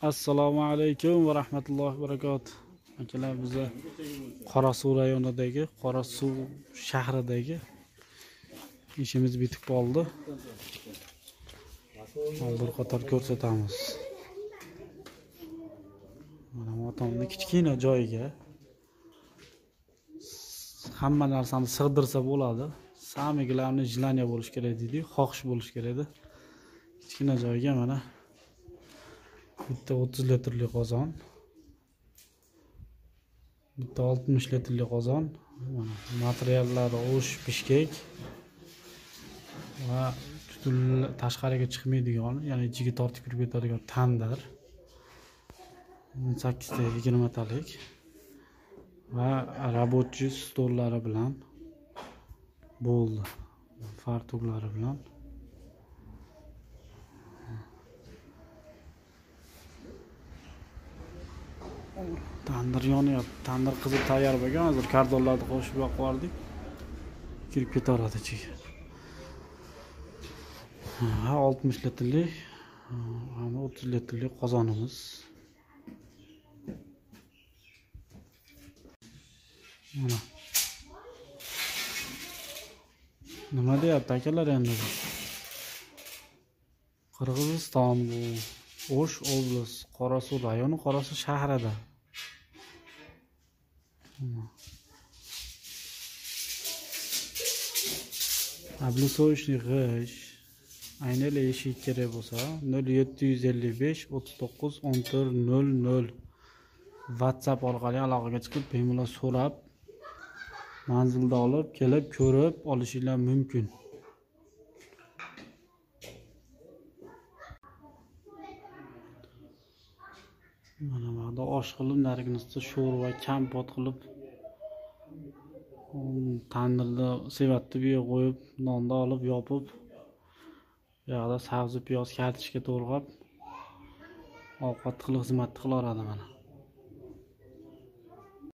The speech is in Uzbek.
Assalomu alaykum va rahmatullohi va barakatuh. Akalar, biza Qorasuv rayonidagi, Qorasuv shahridagi ishimiz bitib qoldi. Bir qator ko'rsatamiz. Mana motamni kichkina joyiga hamma narsani sig'dirsa bo'ladi. Sami gilamni jilaniya bo'lish kerak deydi, xohish bo'lish kerak edi. Kichkina joyga mana bitta 30 litrli qozon, bitta 60 litrli qozon, mana materiallari osh, pishkek va tashqariga chiqmaydigan, ya'ni ichiga tortib kirib ketadigan tandir 18 ta 20 talik va рабочий stollari bilan bo'ldi. Fartuklari bilan tandir yonyapti. Tandir qizib tayyor bo'lgan. Hozir kardonlarni qo'shib yoqib yubordik. Kirib ketaveradi ichiga. 60 litrli, 30 litrli qozonimiz. Mana. Nima deyapti akalar endi? Qirg'iziston bu O'sh oblast, Qorasuv rayoni, Qorasuv shahrida. Обрисовочный g'ish. Aynan eshik kerak bo'lsa 0755 39 14 00 WhatsApp orqali aloqaga chiqib bemalol so'rab manzilda olib kelib ko'rib olishingiz mumkin. Mana bu osh qilib, nariginizda sho'rva, kompot qilib tandirda sevatni bu yerga qo'yib, nonni olib yopib, bu yoqda sabzi, piyoz, kartoshka to'g'rab ovqat qilib xizmat qilaveradi mana.